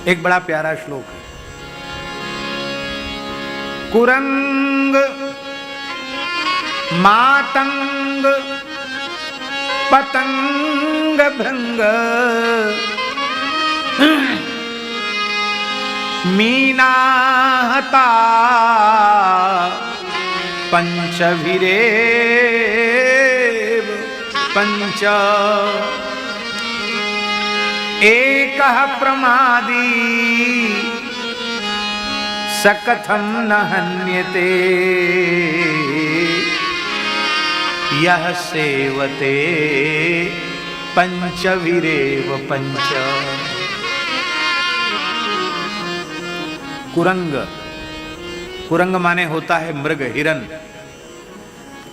एक बड़ा प्यारा श्लोक है। कुरंग मातंग पतंग भृंग मीनाहता पंचभिरेव पंच एकः प्रमादी सकथं न हन्यते यः सेवते पंचभिरेव पंच। कुरंग, कुरंग माने होता है मृग, हिरन।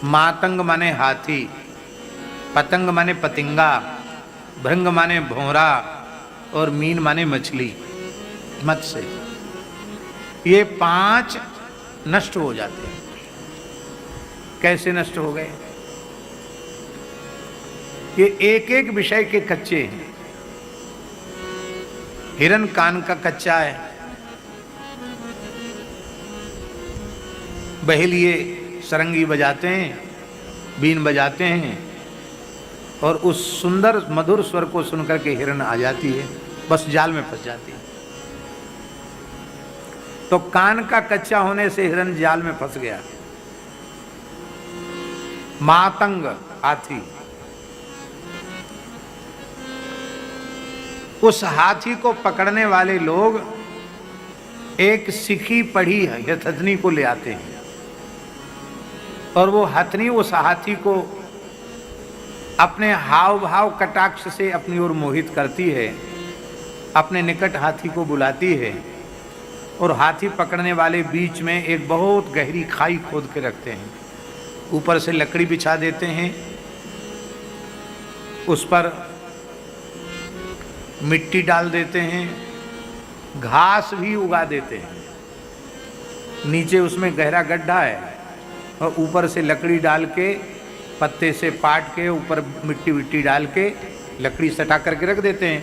मातंग माने हाथी, पतंग माने पतिंगा, भृंग माने भौरा और मीन माने मछली, मत्स्य। ये 5 नष्ट हो जाते हैं। कैसे नष्ट हो गए? ये एक एक विषय के कच्चे हैं। हिरन कान का कच्चा है, बहेलिए सरंगी बजाते हैं, बीन बजाते हैं और उस सुंदर मधुर स्वर को सुनकर के हिरन आ जाती है, बस जाल में फंस जाती है। तो कान का कच्चा होने से हिरन जाल में फंस गया। मातंग हाथी, उस हाथी को पकड़ने वाले लोग एक सिखी पड़ी हथनी को ले आते हैं और वो हथनी उस हाथी को अपने हाव भाव कटाक्ष से अपनी ओर मोहित करती है, अपने निकट हाथी को बुलाती है और हाथी पकड़ने वाले बीच में एक बहुत गहरी खाई खोद के रखते हैं। ऊपर से लकड़ी बिछा देते हैं, उस पर मिट्टी डाल देते हैं, घास भी उगा देते हैं। नीचे उसमें गहरा गड्ढा है और ऊपर से लकड़ी डाल के, पत्ते से पाट के ऊपर मिट्टी विट्टी डाल के लकड़ी सटा करके रख देते हैं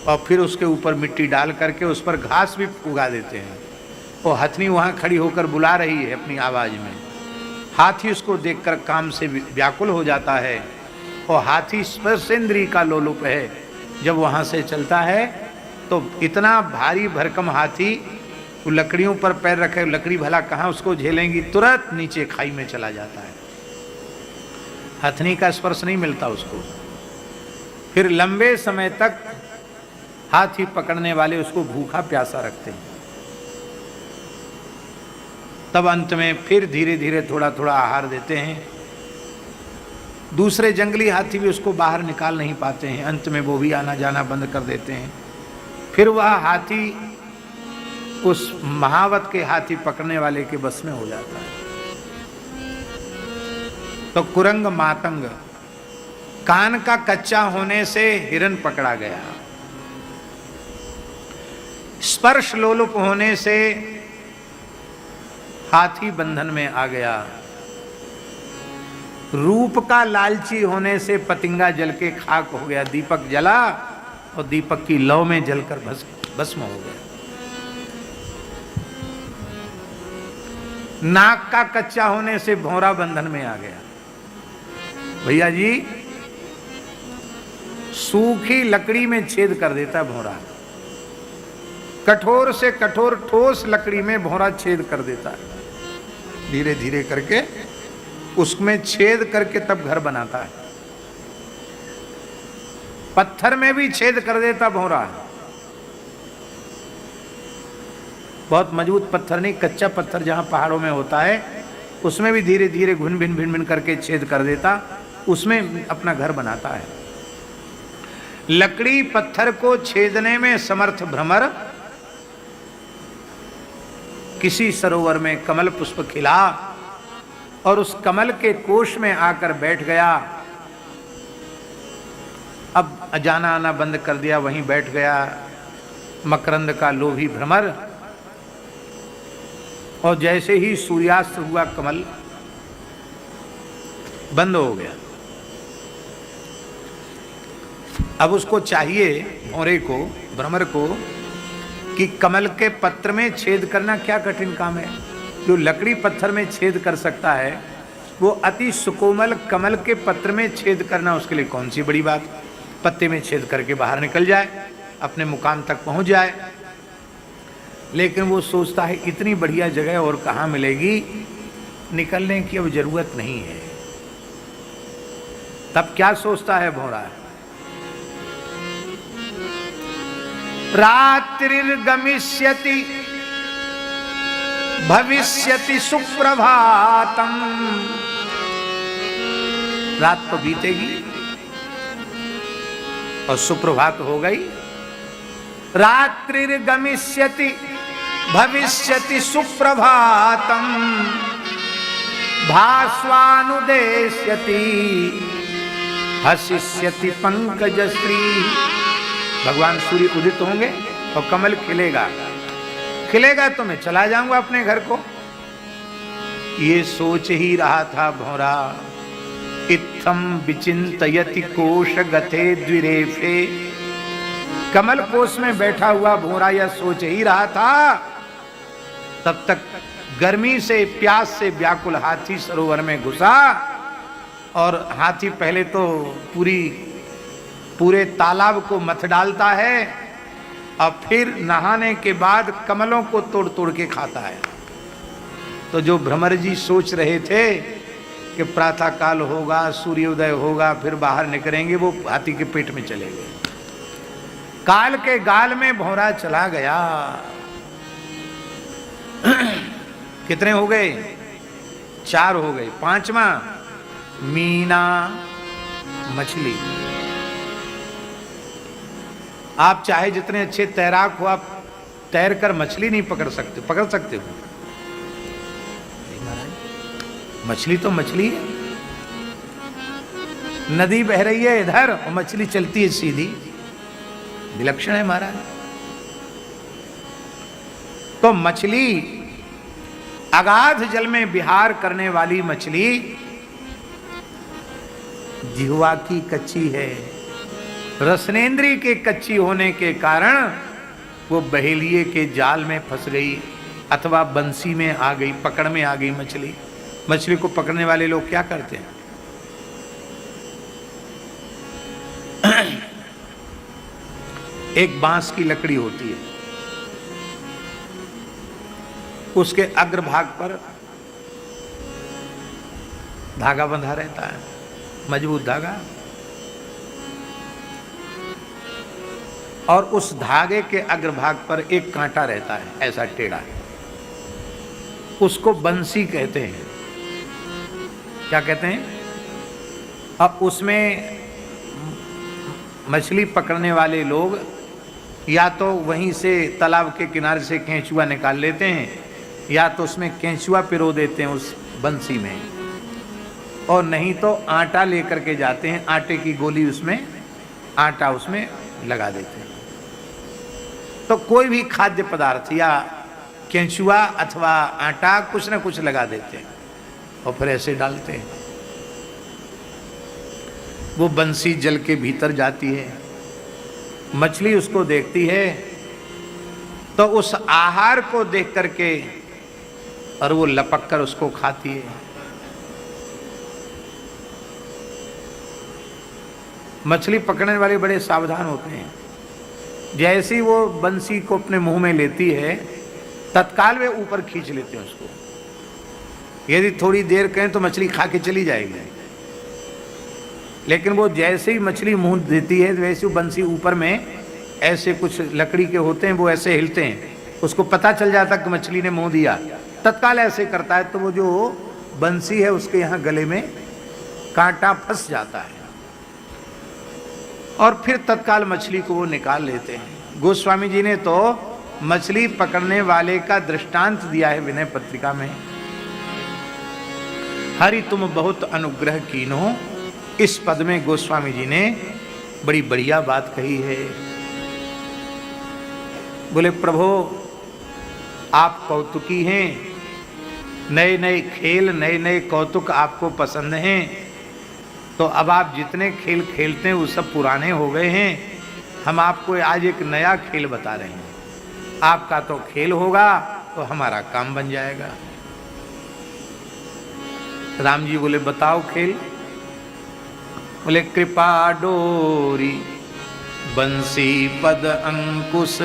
और फिर उसके ऊपर मिट्टी डाल करके उस पर घास भी उगा देते हैं। और हथनी वहाँ खड़ी होकर बुला रही है अपनी आवाज़ में। हाथी उसको देखकर काम से व्याकुल हो जाता है और हाथी स्पर्शेंद्रिय का लोलुप है। जब वहाँ से चलता है तो इतना भारी भरकम हाथी, वो लकड़ियों पर पैर रखे, लकड़ी भला कहाँ उसको झेलेंगी, तुरंत नीचे खाई में चला जाता है। हथनी का स्पर्श नहीं मिलता उसको। फिर लंबे समय तक हाथी पकड़ने वाले उसको भूखा प्यासा रखते हैं। तब अंत में फिर धीरे धीरे थोड़ा थोड़ा आहार देते हैं। दूसरे जंगली हाथी भी उसको बाहर निकाल नहीं पाते हैं, अंत में वो भी आना जाना बंद कर देते हैं। फिर वह हाथी उस महावत के हाथी पकड़ने वाले के बस में हो जाता है। तो कुरंग मातंग, कान का कच्चा होने से हिरन पकड़ा गया, स्पर्श लोलुप होने से हाथी बंधन में आ गया, रूप का लालची होने से पतिंगा जल के खाक हो गया, दीपक जला और दीपक की लौ में जलकर भस्म हो गया। नाक का कच्चा होने से भौरा बंधन में आ गया। भैया जी, सूखी लकड़ी में छेद कर देता भौरा, कठोर से कठोर ठोस लकड़ी में भौरा छेद कर देता है। धीरे धीरे करके उसमें छेद करके तब घर बनाता है। पत्थर में भी छेद कर देता भौरा, बहुत मजबूत पत्थर नहीं, कच्चा पत्थर जहां पहाड़ों में होता है उसमें भी धीरे धीरे घुन भिन भिन भिन करके छेद कर देता, उसमें अपना घर बनाता है। लकड़ी पत्थर को छेदने में समर्थ भ्रमर किसी सरोवर में कमल पुष्प खिला और उस कमल के कोश में आकर बैठ गया। अब जाना आना बंद कर दिया, वहीं बैठ गया मकरंद का लोभी भ्रमर। और जैसे ही सूर्यास्त हुआ कमल बंद हो गया। अब उसको चाहिए, भौरे को, भ्रमर को, कि कमल के पत्र में छेद करना क्या कठिन काम है। जो लकड़ी पत्थर में छेद कर सकता है, वो अति सुकोमल कमल के पत्र में छेद करना उसके लिए कौन सी बड़ी बात। पत्ते में छेद करके बाहर निकल जाए, अपने मुकाम तक पहुंच जाए। लेकिन वो सोचता है इतनी बढ़िया जगह और कहाँ मिलेगी, निकलने की अब जरूरत नहीं है। तब क्या सोचता है भौरा, रात्रिर्गमिष्यति भविष्यति सुप्रभातम। रात तो बीतेगी और सुप्रभात हो गई। रात्रिर्गमिष्यति भविष्यति सुप्रभातम भास्वानुदेश्यति हसिष्यति पंकजश्री। भगवान सूर्य उदित होंगे और कमल खिलेगा, खिलेगा तो मैं चला जाऊंगा अपने घर को। ये सोच ही रहा था भौरा। इत्थम विचिंतयति कोश गते द्विरेफे। कमल कोश में बैठा हुआ भौरा यह सोच ही रहा था, तब तक गर्मी से प्यास से व्याकुल हाथी सरोवर में घुसा। और हाथी पहले तो पूरे तालाब को मथ डालता है और फिर नहाने के बाद कमलों को तोड़ तोड़ के खाता है। तो जो भ्रमर जी सोच रहे थे कि प्रातः काल होगा, सूर्योदय होगा, फिर बाहर निकलेंगे, वो हाथी के पेट में चले गए। काल के गाल में भौरा चला गया। कितने हो गए? 4 हो गए। 5वां मीना, मछली। आप चाहे जितने अच्छे तैराक हो, आप तैर कर मछली नहीं पकड़ सकते। पकड़ सकते हो? मछली तो मछली है। नदी बह रही है इधर और मछली चलती है सीधी, विलक्षण है महाराज। तो मछली, अगाध जल में विहार करने वाली मछली जिह्वा की कच्ची है। रसनेन्द्रिय के कच्ची होने के कारण वो बहेलिए के जाल में फंस गई अथवा बंसी में आ गई, पकड़ में आ गई मछली। मछली को पकड़ने वाले लोग क्या करते हैं? एक बांस की लकड़ी होती है, उसके अग्रभाग पर धागा बंधा रहता है, मजबूत धागा, और उस धागे के अग्रभाग पर एक कांटा रहता है, ऐसा टेढ़ा। उसको बंसी कहते हैं। क्या कहते हैं? अब उसमें मछली पकड़ने वाले लोग या तो वहीं से तालाब के किनारे से केंचुआ निकाल लेते हैं, या तो उसमें केंचुआ पिरो देते हैं उस बंसी में, और नहीं तो आटा लेकर के जाते हैं, आटे की गोली उसमें, आटा उसमें लगा देते हैं। तो कोई भी खाद्य पदार्थ या केंचुआ अथवा आटा कुछ न कुछ लगा देते हैं और फिर ऐसे डालते हैं। वो बंसी जल के भीतर जाती है, मछली उसको देखती है तो उस आहार को देख करके और वो लपक कर उसको खाती है। मछली पकड़ने वाले बड़े सावधान होते हैं। जैसे ही वो बंसी को अपने मुंह में लेती है, तत्काल वे ऊपर खींच लेते हैं उसको। यदि थोड़ी देर कहें तो मछली खा के चली जाएगी, लेकिन वो जैसे ही मछली मुंह देती है वैसे वो बंसी ऊपर में ऐसे कुछ लकड़ी के होते हैं, वो ऐसे हिलते हैं, उसको पता चल जाता कि मछली ने मुंह दिया। तत्काल ऐसे करता है तो वो जो बंसी है उसके यहाँ गले में कांटा फंस जाता है और फिर तत्काल मछली को वो निकाल लेते हैं। गोस्वामी जी ने तो मछली पकड़ने वाले का दृष्टांत दिया है विनय पत्रिका में। हरि तुम बहुत अनुग्रह कीन्हो, इस पद में गोस्वामी जी ने बड़ी बढ़िया बात कही है। बोले प्रभु आप कौतुकी हैं, नए नए खेल नए नए कौतुक आपको पसंद हैं, तो अब आप जितने खेल खेलते हैं वो सब पुराने हो गए हैं। हम आपको आज एक नया खेल बता रहे हैं। आपका तो खेल होगा तो हमारा काम बन जाएगा। राम जी बोले बताओ खेल। बोले कृपा डोरी बंसी पद अंकुश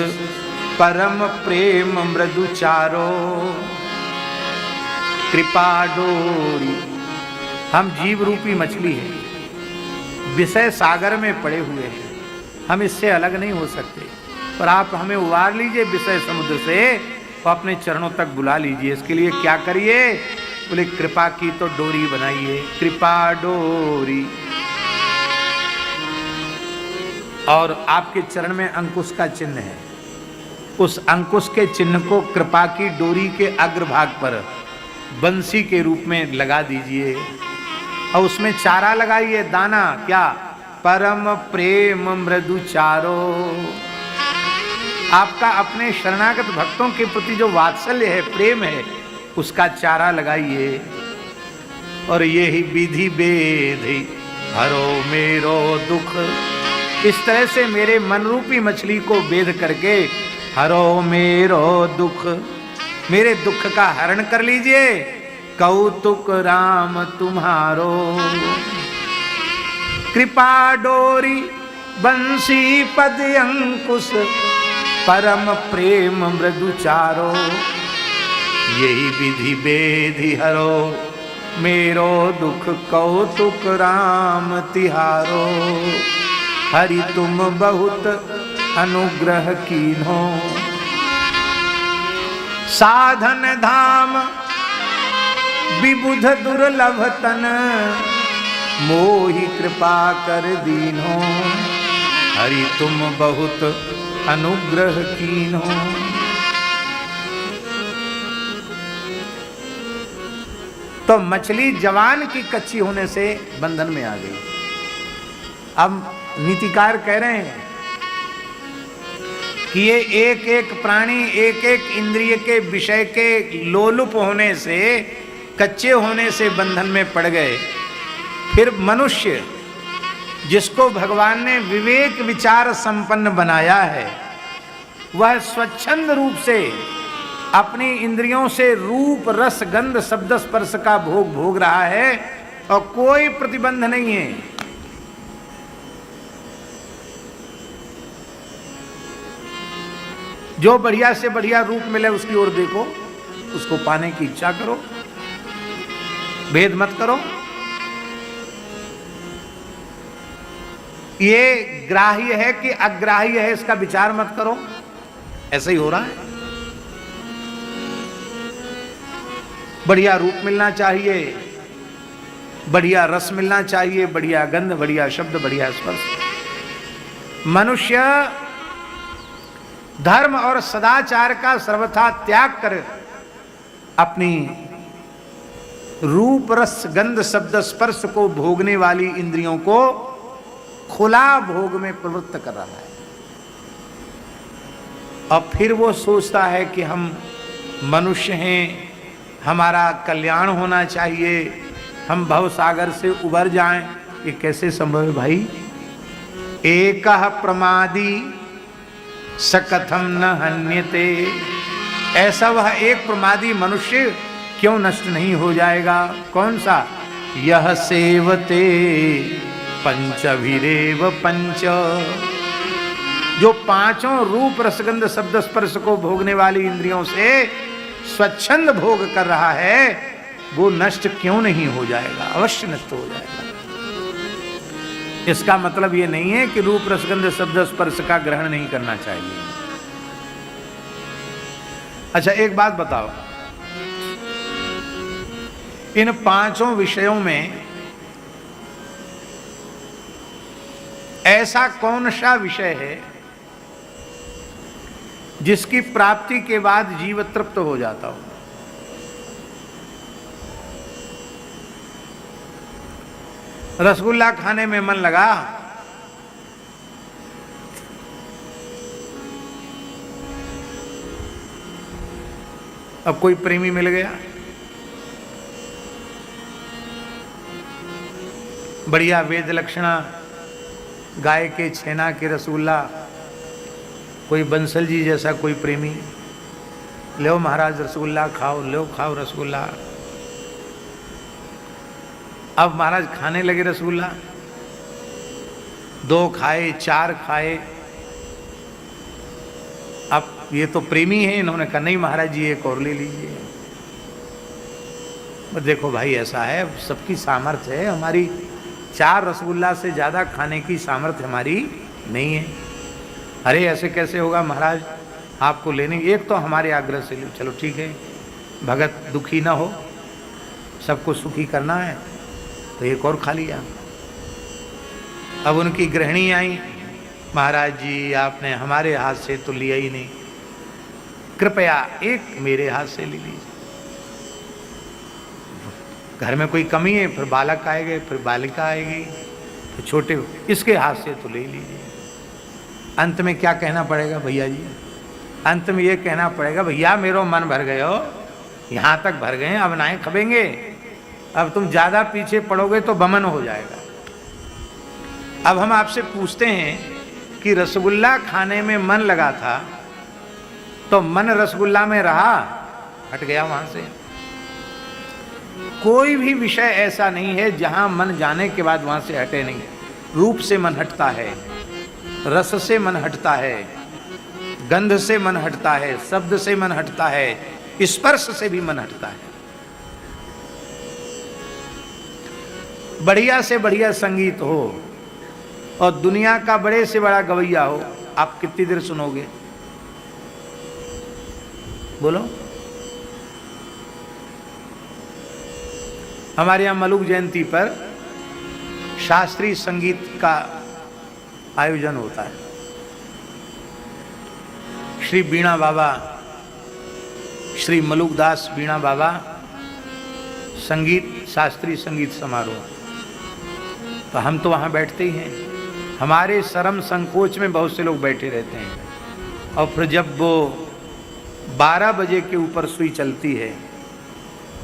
परम प्रेम मृदु चारो। कृपा डोरी, हम जीव रूपी मछली है, विषय सागर में पड़े हुए हैं, हम इससे अलग नहीं हो सकते। पर आप हमें उबार लीजिए विषय समुद्र से और अपने चरणों तक बुला लीजिए। इसके लिए क्या करिए? बोले कृपा की तो डोरी बनाइए, कृपा डोरी। और आपके चरण में अंकुश का चिन्ह है, उस अंकुश के चिन्ह को कृपा की डोरी के अग्रभाग पर बंसी के रूप में लगा दीजिए और उसमें चारा लगाइए, दाना। क्या? परम प्रेम मृदु चारो। आपका अपने शरणागत भक्तों के प्रति जो वात्सल्य है, प्रेम है, उसका चारा लगाइए। और ये ही विधि बेधि हरो मेरो दुख, इस तरह से मेरे मन रूपी मछली को बेध करके हरो मेरो दुख, मेरे दुख का हरण कर लीजिए। कौतुक राम तुम्हारो। कृपा डोरी बंसी पद अंकुश परम प्रेम मृदु चारो। यही विधि बेधि हरो मेरो दुख कौतुक राम तिहारो। हरि तुम बहुत अनुग्रह कीन्हो साधन धाम विबुध दुर्लभ तन मोहि कृपा कर दीन्हो। हरि तुम बहुत अनुग्रह कीन्हो। तो मछली जवान की कच्ची होने से बंधन में आ गई। अब नीतिकार कह रहे हैं कि ये एक एक प्राणी एक एक इंद्रिय के विषय के लोलुप होने से, कच्चे होने से बंधन में पड़ गए। फिर मनुष्य जिसको भगवान ने विवेक विचार संपन्न बनाया है, वह स्वच्छंद रूप से अपनी इंद्रियों से रूप रस गंध शब्द स्पर्श का भोग भोग रहा है और कोई प्रतिबंध नहीं है। जो बढ़िया से बढ़िया रूप मिले उसकी ओर देखो, उसको पाने की इच्छा करो, भेद मत करो। ये ग्राह्य है कि अग्राह्य है इसका विचार मत करो। ऐसा ही हो रहा है। बढ़िया रूप मिलना चाहिए, बढ़िया रस मिलना चाहिए, बढ़िया गंध, बढ़िया शब्द, बढ़िया स्पर्श। मनुष्य धर्म और सदाचार का सर्वथा त्याग कर अपनी रूप रस गंध शब्द स्पर्श को भोगने वाली इंद्रियों को खुला भोग में प्रवृत्त कर रहा है। और फिर वो सोचता है कि हम मनुष्य हैं, हमारा कल्याण होना चाहिए, हम भवसागर से उबर जाएं। ये कैसे संभव है भाई? एकः प्रमादी सकथम न हन्यते। ऐसा वह एक प्रमादी मनुष्य क्यों नष्ट नहीं हो जाएगा? कौन सा? यह सेवते पंचभिरेव पंच, जो पांचों रूप रसगंध शब्द स्पर्श को भोगने वाली इंद्रियों से स्वच्छंद भोग कर रहा है, वो नष्ट क्यों नहीं हो जाएगा? अवश्य नष्ट हो जाएगा। इसका मतलब ये नहीं है कि रूप रसगंध शब्द स्पर्श का ग्रहण नहीं करना चाहिए। अच्छा एक बात बताओ, इन पांचों विषयों में ऐसा कौन सा विषय है जिसकी प्राप्ति के बाद जीव तृप्त हो जाता हो? रसगुल्ला खाने में मन लगा, अब कोई प्रेमी मिल गया, बढ़िया वेद लक्षणा गाय के छेना के रसगुल्ला कोई बंसल जी जैसा कोई प्रेमी, लो महाराज रसगुल्ला खाओ, लो खाओ रसगुल्ला। अब महाराज खाने लगे रसगुल्ला, 2 खाए, 4 खाए। अब ये तो प्रेमी है, इन्होंने कहा नहीं महाराज जी एक और ले लीजिए। देखो भाई ऐसा है, सबकी सामर्थ्य है, हमारी 4 रसगुल्ला से ज़्यादा खाने की सामर्थ्य हमारी नहीं है। अरे ऐसे कैसे होगा महाराज, आपको लेने, एक तो हमारे आग्रह से लो। चलो ठीक है, भगत दुखी ना हो, सबको सुखी करना है, तो एक और खा लिया। अब उनकी गृहिणी आई, महाराज जी आपने हमारे हाथ से तो लिया ही नहीं, कृपया एक मेरे हाथ से ले लीजिए। घर में कोई कमी है, फिर बालक आएंगे, फिर बालिका आएगी, फिर छोटे, इसके हाथ से तो ले लीजिए। अंत में क्या कहना पड़ेगा भैया जी, अंत में ये कहना पड़ेगा भैया मेरो मन भर गए हो, यहाँ तक भर गए, अब नाएं खबेंगे, अब तुम ज़्यादा पीछे पड़ोगे तो बमन हो जाएगा। अब हम आपसे पूछते हैं कि रसगुल्ला खाने में मन लगा था, तो मन रसगुल्ला में रहा, हट गया वहाँ से। कोई भी विषय ऐसा नहीं है जहाँ मन जाने के बाद वहाँ से हटे नहीं। रूप से मन हटता है, रस से मन हटता है, गंध से मन हटता है, शब्द से मन हटता है, स्पर्श से भी मन हटता है। बढ़िया से बढ़िया संगीत हो और दुनिया का बड़े से बड़ा गवैया हो, आप कितनी देर सुनोगे? बोलो। हमारे यहाँ मलुक जयंती पर शास्त्रीय संगीत का आयोजन होता है। श्री बीणा बाबा, श्री मलुकदास बीणा बाबा संगीत, शास्त्रीय संगीत समारोह, तो हम तो वहाँ बैठते ही हैं। हमारे शर्म संकोच में बहुत से लोग बैठे रहते हैं, और फिर जब वो 12 बजे के ऊपर सुई चलती है,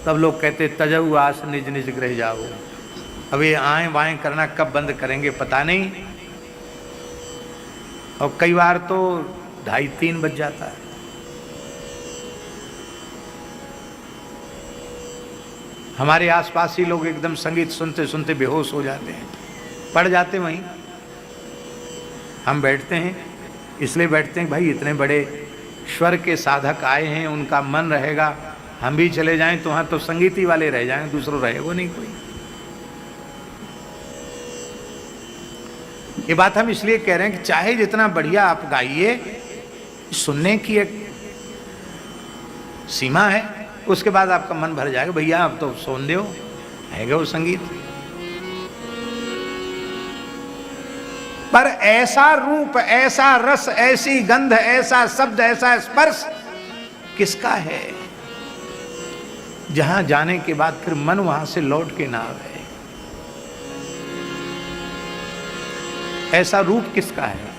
तब लोग कहते तजऊ आस निज निज गृह जाओ। अब ये आए वाएँ करना कब बंद करेंगे पता नहीं, और कई बार तो 2:30-3 बज जाता है। हमारे आसपास ही लोग एकदम संगीत सुनते सुनते बेहोश हो जाते हैं, पड़ जाते वहीं। हम बैठते हैं, इसलिए बैठते हैं भाई इतने बड़े स्वर के साधक आए हैं, उनका मन रहेगा, हम भी चले जाएं तो वहाँ तो संगीत ही वाले रह जाएं, दूसरों रहेगा नहीं कोई। ये बात हम इसलिए कह रहे हैं कि चाहे जितना बढ़िया आप गाइए, सुनने की एक सीमा है, उसके बाद आपका मन भर जाएगा, भैया अब तो सोन दो, आएगा वो संगीत। पर ऐसा रूप, ऐसा रस, ऐसी गंध, ऐसा शब्द, ऐसा स्पर्श किसका है जहां जाने के बाद फिर मन वहां से लौट के ना आवे? ऐसा रूप किसका है?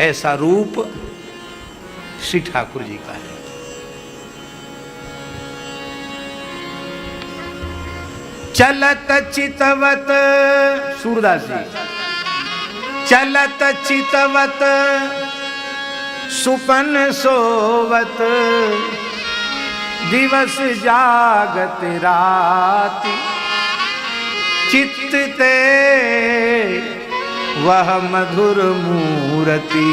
ऐसा रूप श्री ठाकुर जी का है। चलत चितवत, सूरदास जी, चलत चितवत सुपन सोवत, दिवस जागत राति, चित्त ते वह मधुर मूरति,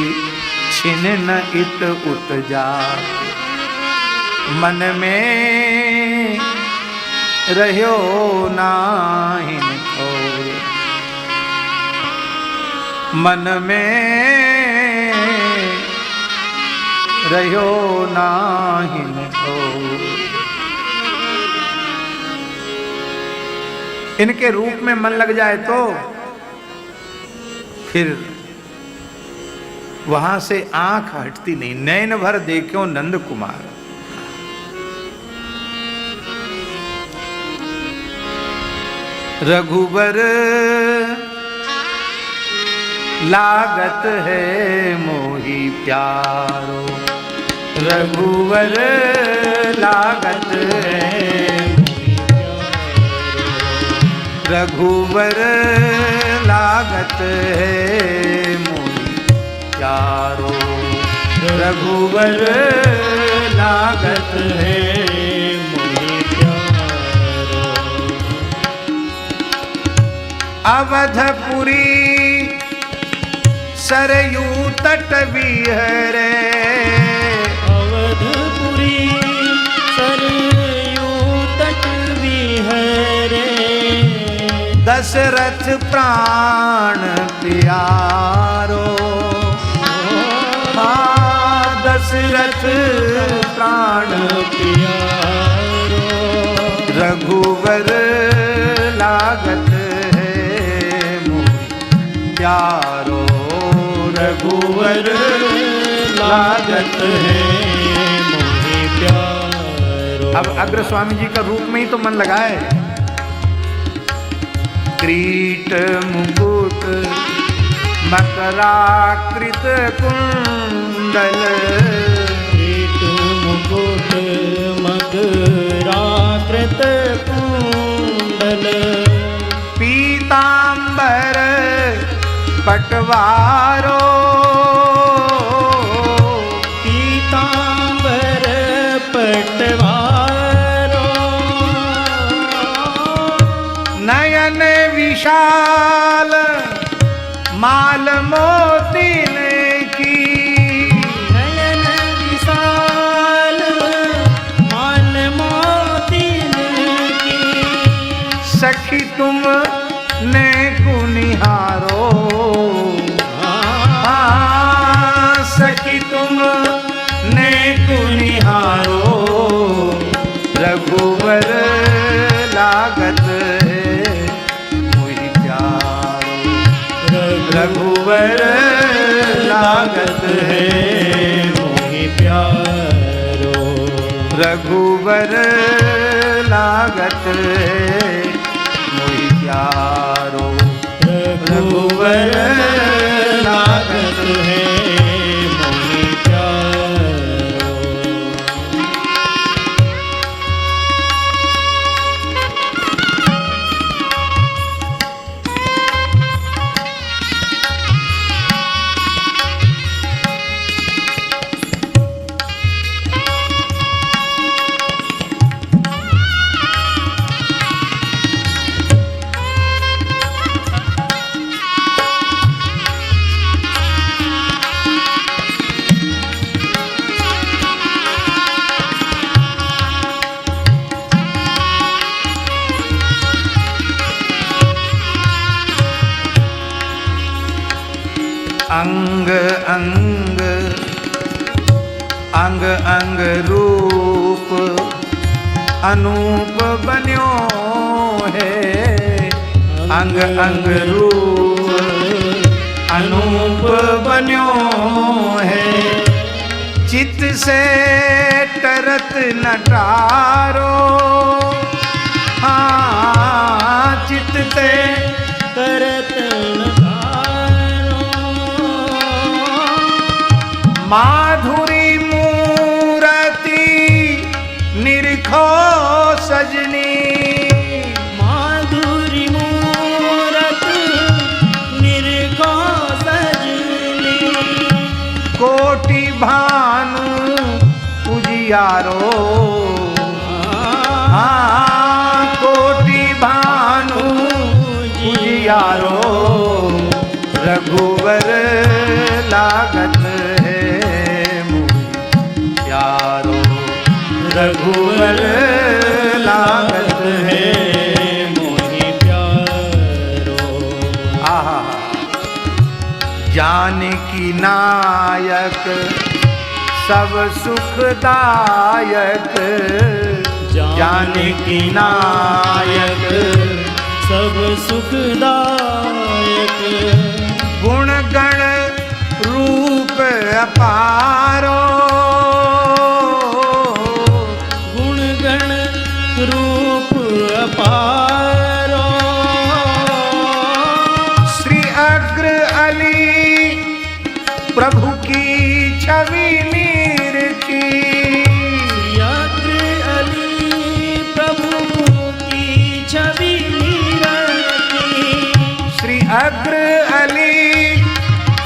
छिन न इत उत जात, मन में रह्यो नाहिन ठोर, मन में रह्यो नाहिन ठोर। इनके रूप में मन लग जाए तो फिर वहां से आंख हटती नहीं। नैन भर देखो नंद कुमार, रघुबर लागत है मोही प्यारो, रघुवर लागत है, रघुवर लागत है मोही प्यारो, रघुवर लागत है मोहि प्यारो। अवधपुरी सरयू तट विहरे, अवधपुरी सरयू तट विहरे, दशरथ प्राण प्यारो, दशरथ प्राण प्यारो, रघुवर लागत है मोहि प्यारो, रघुवर लागत है मोहि प्यारो। अब अग्र स्वामी जी का रूप में ही तो मन लगाए। क्रीट मुकुट मकराकृत कुंडल, क्रीट मुकुट मकराकृत कुंडल, पीतांबर पटवारो, पीतांबर पटवारो, नयन विशाल माल मोतिन की, नयन विशाल माल मोतिन की, सखी तुम ने कुनिहारो, सखी तुम ने कुनिहारो, रघुवर लागत है मोहि प्यारो, रघुवर लागत है मोहि प्यारो, रघुवर लागत है मोहि प्यारो, रघुवर लागत है मोहि प्यारो। अंग अंग अंग अंग रूप अनूप बन्यो है, अंग अंग रूप अनूप बन्यो है, चित से टरत नटारो, हाँ चित से करत माधुरी मूरति निरखो सजनी, माधुरी मूरत निरखो सजनी, कोटि भानु उजियारो, हाँ कोटि भानु उजियारो, रघुवर लागत है मोहि प्यारो, रघुवर लागत है मोहि प्यारो। आहा जानकी नायक सब सुखदायक, जानकी नायक सब सुखदायक, गुण गण रूप अपारो, गुण गण रूप अपारो, श्री अग्र अली प्रभु की छवि निरखी, अग्र अली प्रभु की छवि निरखी, श्री अग्र अली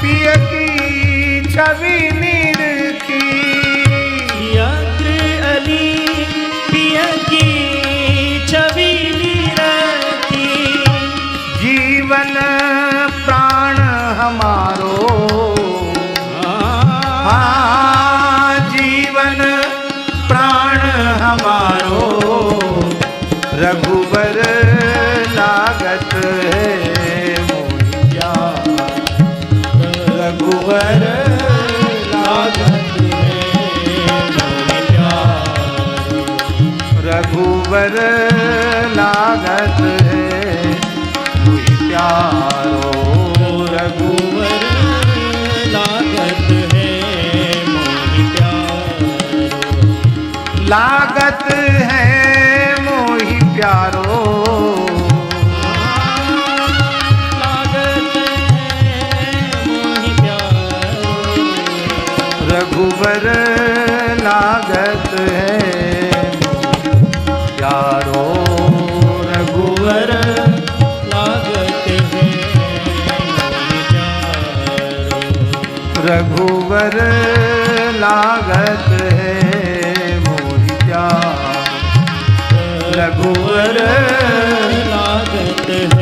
पिय की जीवन प्राण हमारो रघुबर लागत है मोहि प्यार। रघुबर लागत है मोहि प्यार। रघुबर लागत है मोहि प्यारो। रघुबर लागत है मोहि प्यारो। लागत है मोहि प्यारो। लागत है मोहि प्यारो। रघुबर लागत है प्यारो। रघुबर लागत है मोहि प्यारो। रघुबर लागत है मोहि प्यार। रघुबर लागत है